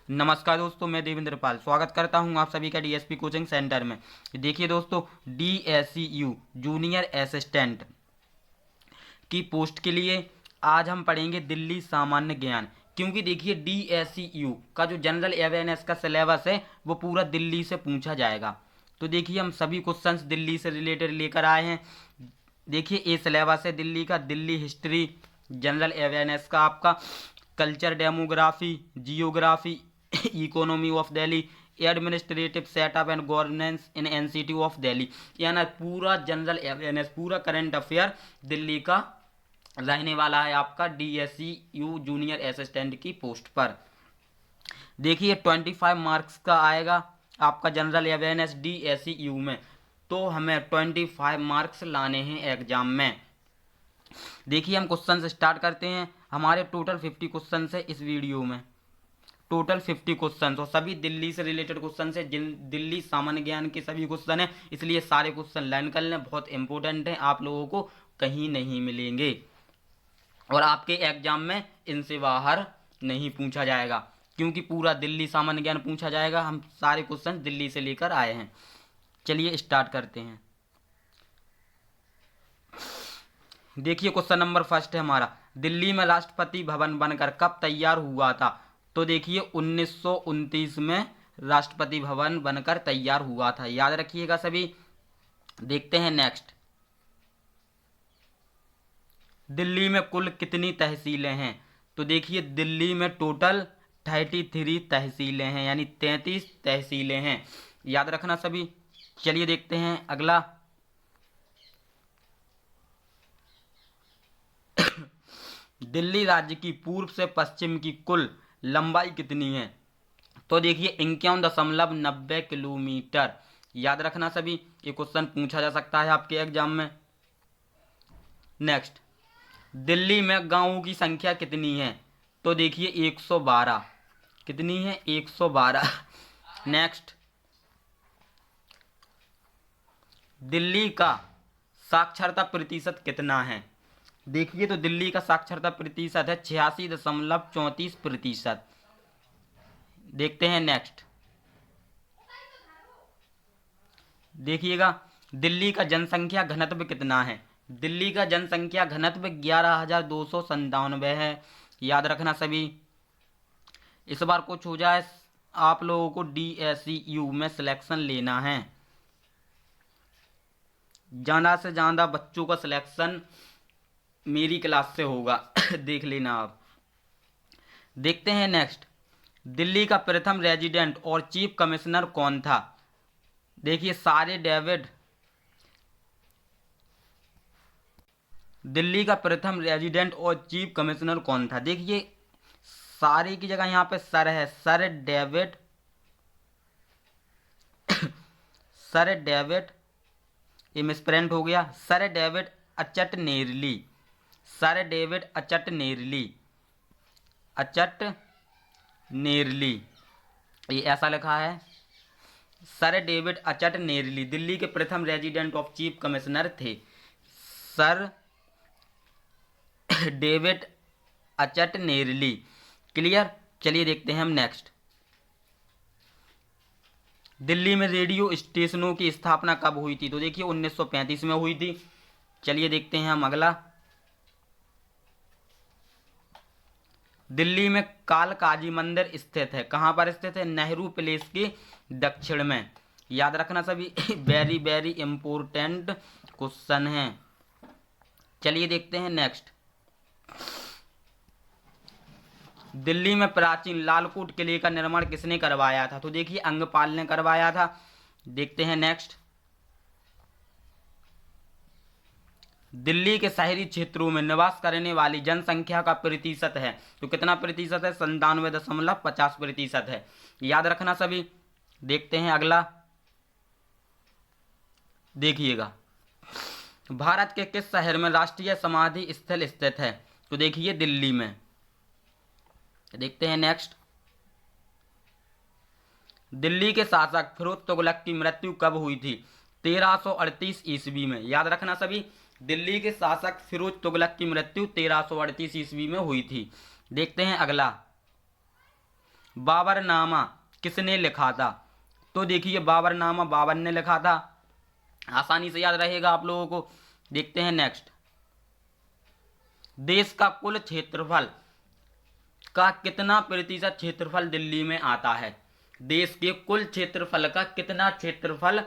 नमस्कार दोस्तों, मैं देवेंद्र पाल स्वागत करता हूं आप सभी का डीएसपी कोचिंग सेंटर में। देखिए दोस्तों, डीएससीयू जूनियर असिस्टेंट की पोस्ट के लिए आज हम पढ़ेंगे दिल्ली सामान्य ज्ञान। क्योंकि देखिए डीएससीयू का जो जनरल अवेयरनेस का सिलेबस है वो पूरा दिल्ली से पूछा जाएगा। तो देखिए हम सभी क्वेश्चंस दिल्ली से रिलेटेड लेकर आए हैं। देखिए ये सिलेबस है दिल्ली का। दिल्ली हिस्ट्री, जनरल अवेयरनेस का आपका culture, demography, geography, economy of Delhi, administrative setup and governance in NCT of Delhi, यानी पूरा जनरल अवेयरनेस, पूरा करंट अफेयर दिल्ली का रहने वाला है आपका डीएससीयू जूनियर असिस्टेंट की पोस्ट पर। देखिए 25 मार्क्स का आएगा आपका जनरल अवेयरनेस डीएससीयू में, तो हमें 25 मार्क्स लाने हैं एग्जाम में। देखिए हम क्वेश्चन से स्टार्ट करते हैं। हमारे टोटल 50 क्वेश्चन है इस वीडियो में, टोटल 50 क्वेश्चन, और सभी दिल्ली से रिलेटेड क्वेश्चन है। जिन दिल्ली सामान्य ज्ञान के सभी क्वेश्चन है, इसलिए सारे क्वेश्चन लर्न कर लें, बहुत इंपॉर्टेंट है, आप लोगों को कहीं नहीं मिलेंगे और आपके एग्जाम में इनसे बाहर नहीं पूछा जाएगा, क्योंकि पूरा दिल्ली सामान्य ज्ञान पूछा जाएगा। हम सारे क्वेश्चन दिल्ली से लेकर आए हैं। चलिए स्टार्ट करते हैं। देखिए क्वेश्चन नंबर फर्स्ट है हमारा, दिल्ली में राष्ट्रपति भवन बनकर कब तैयार हुआ था? तो देखिए 1929 में राष्ट्रपति भवन बनकर तैयार हुआ था, याद रखिएगा सभी। देखते हैं नेक्स्ट, दिल्ली में कुल कितनी तहसीलें हैं? तो देखिए दिल्ली में टोटल 33 तहसीलें हैं, यानी 33 तहसीलें हैं, याद रखना सभी। चलिए देखते हैं अगला, दिल्ली राज्य की पूर्व से पश्चिम की कुल लंबाई कितनी है? तो देखिए 51.90 किलोमीटर, याद रखना सभी। ये क्वेश्चन पूछा जा सकता है आपके एग्जाम में। नेक्स्ट, दिल्ली में गांवों की संख्या कितनी है? तो देखिए 112, कितनी है? 112। नेक्स्ट, दिल्ली का साक्षरता प्रतिशत कितना है? देखिए तो दिल्ली का साक्षरता प्रतिशत है 86.34%। देखते हैं नेक्स्ट, देखिएगा दिल्ली का जनसंख्या घनत्व कितना है? दिल्ली का जनसंख्या घनत्व 11,297 है, याद रखना सभी। इस बार कुछ हो जाए, आप लोगों को डीएससीयू में सिलेक्शन लेना है, ज़्यादा से ज़्यादा बच्चों का सिलेक्शन मेरी क्लास से होगा। देख लेना आप। देखते हैं नेक्स्ट, दिल्ली का प्रथम रेजिडेंट और चीफ कमिश्नर कौन था? देखिए सारे डेविड, दिल्ली का प्रथम रेजिडेंट और चीफ कमिश्नर कौन था? देखिए सारे की जगह यहाँ पे सर है, सर डेविड, सर डेविड, ये मिसप्रिंट हो गया, sir David Ochterlony, sir David Ochterlony, Ochterlony, ये ऐसा लिखा है। Sir David Ochterlony Delhi के प्रथम रेजिडेंट ऑफ चीफ कमिश्नर थे, sir David Ochterlony. Clear. चलिए देखते हैं हम नेक्स्ट, दिल्ली में रेडियो स्टेशनों की स्थापना कब हुई थी? तो देखिए 1935 में हुई थी। चलिए देखते हैं हम अगला, दिल्ली में कालकाजी मंदिर स्थित है, कहाँ पर स्थित है? नेहरू पैलेस के दक्षिण में, याद रखना सभी। वेरी वेरी इंपॉर्टेंट क्वेश्चन है। चलिए देखते हैं नेक्स्ट, दिल्ली में प्राचीन लालकोट किले का निर्माण किसने करवाया था? तो देखिए अंगपाल ने करवाया था। देखते हैं नेक्स्ट, दिल्ली के शहरी क्षेत्रों में निवास करने वाली जनसंख्या का प्रतिशत है, तो कितना प्रतिशत है? 97.50% है, याद रखना सभी। देखते हैं अगला, देखिएगा भारत के किस शहर में राष्ट्रीय समाधि स्थल स्थित है? तो देखिए दिल्ली में। देखते हैं नेक्स्ट, दिल्ली के शासक फिरोज तुगलक की मृत्यु कब हुई थी? 1338 ईस्वी में, याद रखना सभी। दिल्ली के शासक फिरोज तुगलक की मृत्यु 1338 ईस्वी में हुई थी। देखते हैं अगला, बाबरनामा किसने लिखा था? तो देखिए बाबरनामा बाबर ने लिखा था, आसानी से याद रहेगा आप लोगों को। देखते हैं नेक्स्ट, देश का कुल क्षेत्रफल का कितना प्रतिशत क्षेत्रफल दिल्ली में आता है? देश के कुल क्षेत्रफल का कितना क्षेत्रफल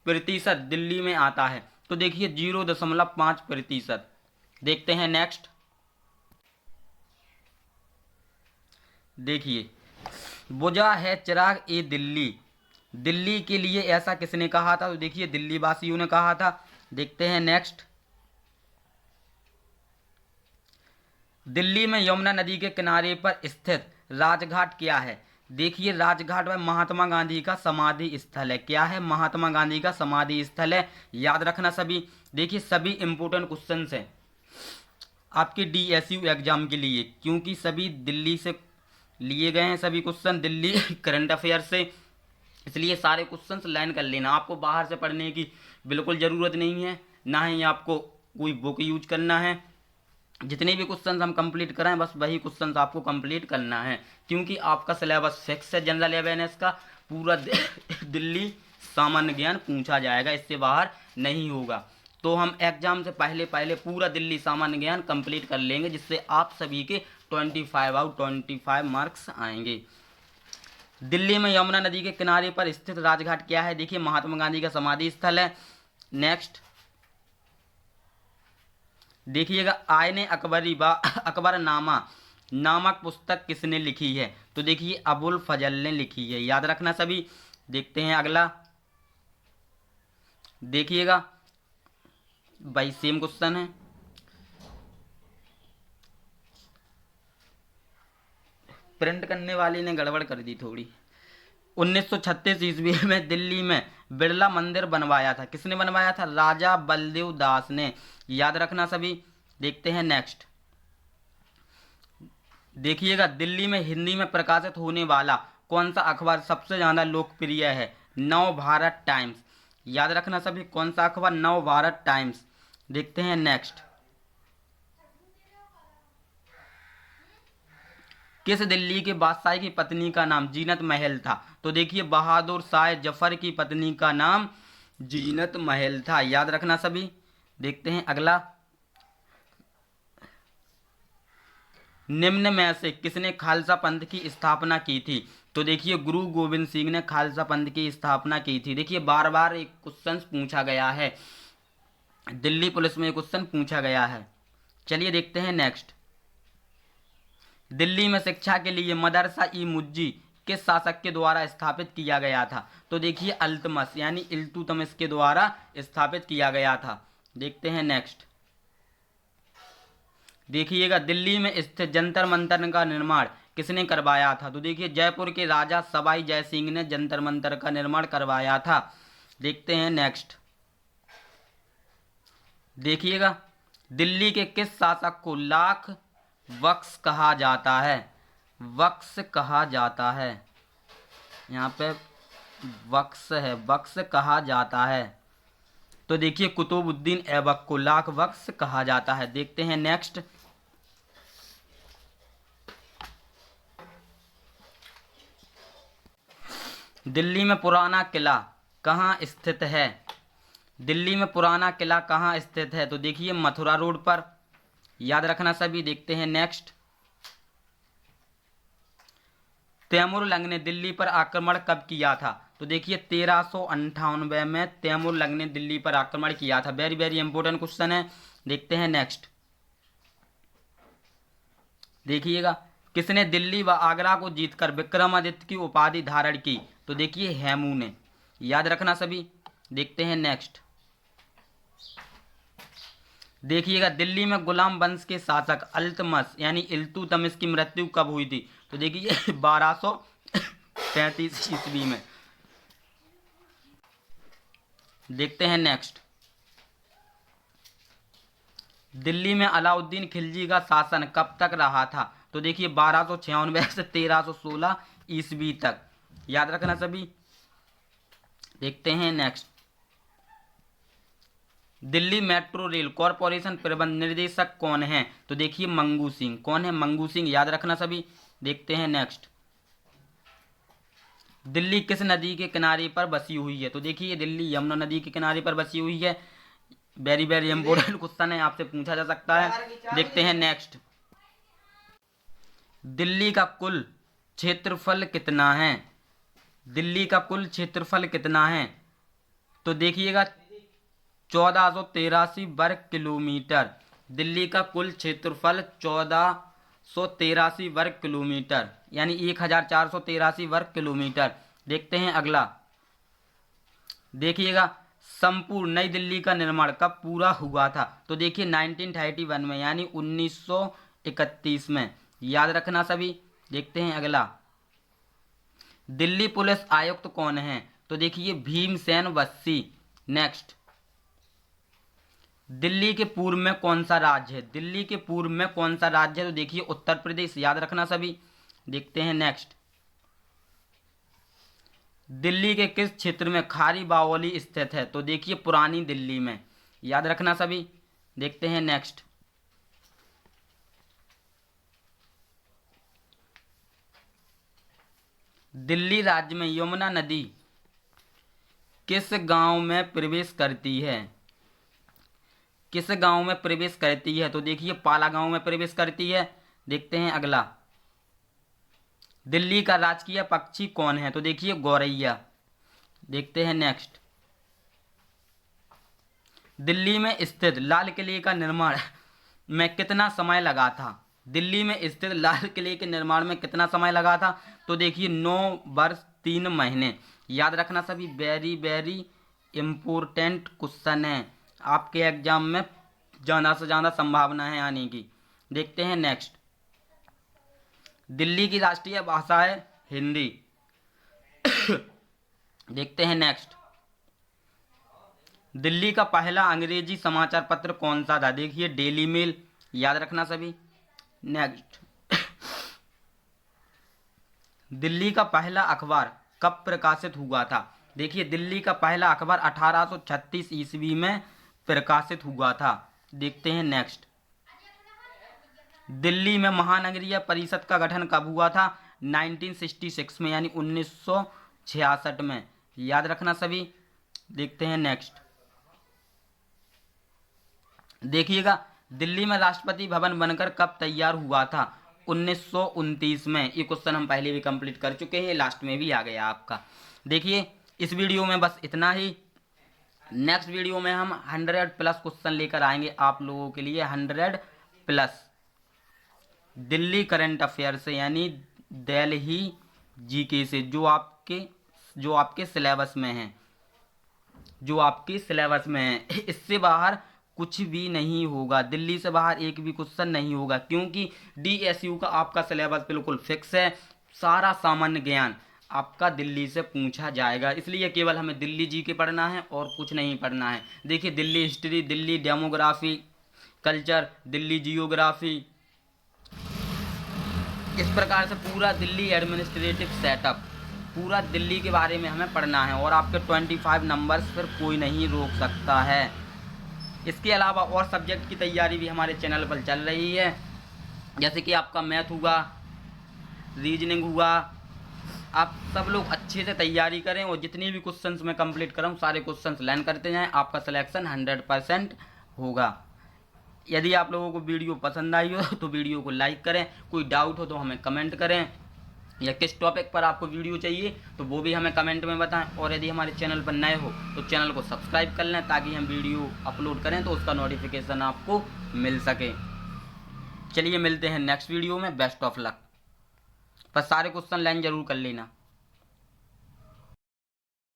प्रतिशत दिल्ली में आता है? तो देखिए 0.5%। देखते हैं नेक्स्ट, देखिए बुझा है चिराग ए दिल्ली, दिल्ली के लिए ऐसा किसने कहा था? तो देखिए दिल्ली वासियों ने कहा था। देखते हैं नेक्स्ट, दिल्ली में यमुना नदी के किनारे पर स्थित राजघाट क्या है? देखिए राजघाट में महात्मा गांधी का समाधि स्थल है। क्या है? महात्मा गांधी का समाधि स्थल है। याद रखना सभी। देखिए सभी इंपोर्टेंट क्वेश्चंस हैं आपके डीएसयू एग्जाम के लिए, क्योंकि सभी दिल्ली से लिए गए हैं, सभी क्वेश्चन दिल्ली करंट अफेयर से, इसलिए सारे क्वेश्चंस लाइन कर लेना। आपको बाहर से पढ़ने की बिल्कुल ज़रूरत नहीं है, ना ही आपको कोई बुक यूज करना है। जितने भी क्वेश्चंस हम कंप्लीट कराएं बस वही क्वेश्चंस आपको कंप्लीट करना है, क्योंकि आपका सिलेबस फिक्स है। जनरल अवेयरनेस का पूरा दिल्ली सामान्य ज्ञान पूछा जाएगा, इससे बाहर नहीं होगा। तो हम एग्जाम से पहले पहले पूरा दिल्ली सामान्य ज्ञान कंप्लीट कर लेंगे, जिससे आप सभी के 25/25 मार्क्स आएंगे। दिल्ली में यमुना नदी के किनारे पर स्थित राजघाट क्या है? देखिए महात्मा गांधी का समाधि स्थल है। नेक्स्ट देखिएगा, आयने अकबरी बा अकबरनामा नामक पुस्तक किसने लिखी है? तो देखिए अबुल फजल ने लिखी है। याद रखना सभी। देखते हैं अगला, देखिएगा भाई सेम क्वेश्चन है। प्रिंट करने वाले ने गड़बड़ कर दी थोड़ी। 1936 ईस्वी में दिल्ली में बिरला मंदिर बनवाया था। किसने बनवाया था? राजा बलदेव दास ने। याद रखना सभी। देखते हैं नेक्स्ट, देखिएगा दिल्ली में हिंदी में प्रकाशित होने वाला कौन सा अखबार सबसे ज़्यादा लोकप्रिय है? नव भारत टाइम्स। याद रखना सभी, कौन सा अखबार? नव भारत टाइम्स। देखते हैं नेक्स्ट, किस दिल्ली के बादशाह की पत्नी का नाम जीनत महल था? तो देखिए बहादुर शाह जफर की पत्नी का नाम जीनत महल था। याद रखना सभी। देखते हैं अगला, निम्न में से किसने खालसा पंथ की स्थापना की थी? तो देखिए गुरु गोविंद सिंह ने खालसा पंथ की स्थापना की थी। देखिए बार बार एक क्वेश्चन पूछा गया है, दिल्ली पुलिस में क्वेश्चन पूछा गया है। चलिए देखते हैं नेक्स्ट, दिल्ली में शिक्षा के लिए मदरसा ई मुज्जी किस शासक के द्वारा स्थापित किया गया था? तो देखिए अल्तमश यानी इल्तुतमिश के द्वारा स्थापित किया गया था। देखते हैं नेक्स्ट, देखिएगा दिल्ली में स्थित जंतर मंतर का निर्माण किसने करवाया था? तो देखिए जयपुर के राजा सवाई जय सिंह ने जंतर मंतर का निर्माण करवाया था। देखते हैं नेक्स्ट, देखिएगा दिल्ली के किस शासक को लाख बख्श कहा जाता है? बख्श कहा जाता है, यहाँ पे बख्श है, बख्श कहा जाता है। तो देखिए कुतुबुद्दीन ऐबक को लाख बख्श कहा जाता है। देखते हैं नेक्स्ट, दिल्ली में पुराना किला कहाँ स्थित है? दिल्ली में पुराना किला कहाँ स्थित है? तो देखिए मथुरा रोड पर। याद रखना सभी। देखते हैं नेक्स्ट, तैमूर लंग ने दिल्ली पर आक्रमण कब किया था? तो देखिए 1398 में तैमूर लंग ने दिल्ली पर आक्रमण किया था। वेरी वेरी इंपॉर्टेंट क्वेश्चन है। देखते हैं नेक्स्ट, देखिएगा किसने दिल्ली व आगरा को जीतकर विक्रमादित्य की उपाधि धारण की? तो देखिए हेमू ने। याद रखना सभी। देखते हैं नेक्स्ट, देखिएगा दिल्ली में गुलाम वंश के शासक अल्तमश यानी इल्तुतमिश की मृत्यु कब हुई थी? तो देखिए 1233 ईस्वी में। देखते हैं नेक्स्ट, दिल्ली में अलाउद्दीन खिलजी का शासन कब तक रहा था? तो देखिए 1296 से 1316 ईस्वी तक। याद रखना सभी। देखते हैं next, Delhi metro rail corporation प्रबंध निर्देशक कौन है? तो देखिए मंगू सिंह। कौन है? मंगू सिंह। याद रखना सभी। देखते हैं नेक्स्ट, दिल्ली किस नदी के किनारे पर बसी हुई है? तो देखिए दिल्ली यमुना नदी के किनारे पर बसी हुई है। वेरी वेरी इंपॉर्टेंट क्वेश्चन है, आपसे पूछा जा सकता है। देखते हैं नेक्स्ट। दिल्ली का कुल क्षेत्रफल कितना है? दिल्ली का कुल क्षेत्रफल कितना है? तो देखिएगा 1483 वर्ग किलोमीटर। दिल्ली का कुल क्षेत्रफल 1483 वर्ग किलोमीटर, यानी 1483 वर्ग किलोमीटर। देखते हैं अगला। देखिएगा संपूर्ण नई दिल्ली का निर्माण कब पूरा हुआ था? तो देखिए 1931 में, यानी 1931 में। याद रखना सभी। देखते हैं अगला। दिल्ली पुलिस आयुक्त कौन है? तो देखिए भीमसेन बस्सी। नेक्स्ट। दिल्ली के पूर्व में कौन सा राज्य है? दिल्ली के पूर्व में कौन सा राज्य है? तो देखिए उत्तर प्रदेश। याद रखना सभी। देखते हैं नेक्स्ट। दिल्ली के किस क्षेत्र में खारी बावली स्थित है? तो देखिए पुरानी दिल्ली में। याद रखना सभी। देखते हैं नेक्स्ट। दिल्ली राज्य में यमुना नदी किस गांव में प्रवेश करती है? किस गांव में प्रवेश करती है? तो देखिए पाला गांव में प्रवेश करती है। देखते हैं अगला। दिल्ली का राजकीय पक्षी कौन है? तो देखिए गौरैया। देखते हैं नेक्स्ट। दिल्ली में स्थित लाल किले का निर्माण में कितना समय लगा था? दिल्ली में स्थित लाल किले के निर्माण में कितना समय लगा था? तो देखिए 9 वर्ष 3 महीने। याद रखना सभी। वेरी वेरी इम्पोर्टेंट क्वेश्चन है, आपके एग्जाम में ज़्यादा से ज़्यादा संभावना है आने की। देखते हैं नेक्स्ट। दिल्ली की राष्ट्रीय भाषा है हिंदी। देखते हैं नेक्स्ट। दिल्ली का पहला अंग्रेजी समाचार पत्र कौन सा था? देखिए डेली मेल। याद रखना सभी। नेक्स्ट। दिल्ली का पहला अखबार कब प्रकाशित हुआ था? देखिए दिल्ली का पहला अखबार 1836 ईस्वी में प्रकाशित हुआ था। देखते हैं नेक्स्ट। दिल्ली में महानगरीय परिषद का गठन कब हुआ था? 1966 में, यानी 1966 में। याद रखना सभी। देखते हैं नेक्स्ट। देखिएगा दिल्ली में राष्ट्रपति भवन बनकर कब तैयार हुआ था? 1929 में। ये क्वेश्चन हम पहले भी कंप्लीट कर चुके हैं, लास्ट में भी आ गया आपका। देखिए इस वीडियो में बस इतना ही। नेक्स्ट वीडियो में हम 100+ क्वेश्चन लेकर आएंगे आप लोगों के लिए। 100+ दिल्ली करंट अफेयर से, यानी दिल्ली जीके से, जो आपके सिलेबस में है, जो आपके सिलेबस में है। इससे बाहर कुछ भी नहीं होगा, दिल्ली से बाहर एक भी क्वेश्चन नहीं होगा, क्योंकि डीएसयू का आपका सिलेबस बिल्कुल फिक्स है। सारा सामान्य ज्ञान आपका दिल्ली से पूछा जाएगा, इसलिए केवल हमें दिल्ली जीके पढ़ना है और कुछ नहीं पढ़ना है। देखिए Delhi history, Delhi demography, culture, Delhi geography, इस प्रकार से पूरा दिल्ली एडमिनिस्ट्रेटिव सेटअप, पूरा दिल्ली के बारे में हमें पढ़ना है। और आपके 25 नंबर्स फिर कोई नहीं रोक सकता है। इसके अलावा और सब्जेक्ट की तैयारी भी हमारे चैनल पर चल रही है, जैसे कि आपका मैथ हुआ, रीजनिंग हुआ। आप सब लोग अच्छे से तैयारी करें और जितनी भी क्वेश्चंस मैं कंप्लीट कर रहा हूँ सारे क्वेश्चंस लर्न करते जाएं, आपका सिलेक्शन 100% होगा। यदि आप लोगों को वीडियो पसंद आई हो तो वीडियो को लाइक करें, कोई डाउट हो तो हमें कमेंट करें, या किस टॉपिक पर आपको वीडियो चाहिए तो वो भी हमें कमेंट में बताएं। और यदि हमारे चैनल पर नए हो तो चैनल को सब्सक्राइब कर लें, ताकि हम वीडियो अपलोड करें तो उसका नोटिफिकेशन आपको मिल सके। चलिए मिलते हैं नेक्स्ट वीडियो में। Best of luck. पर सारे क्वेश्चन लाइन जरूर कर लेना।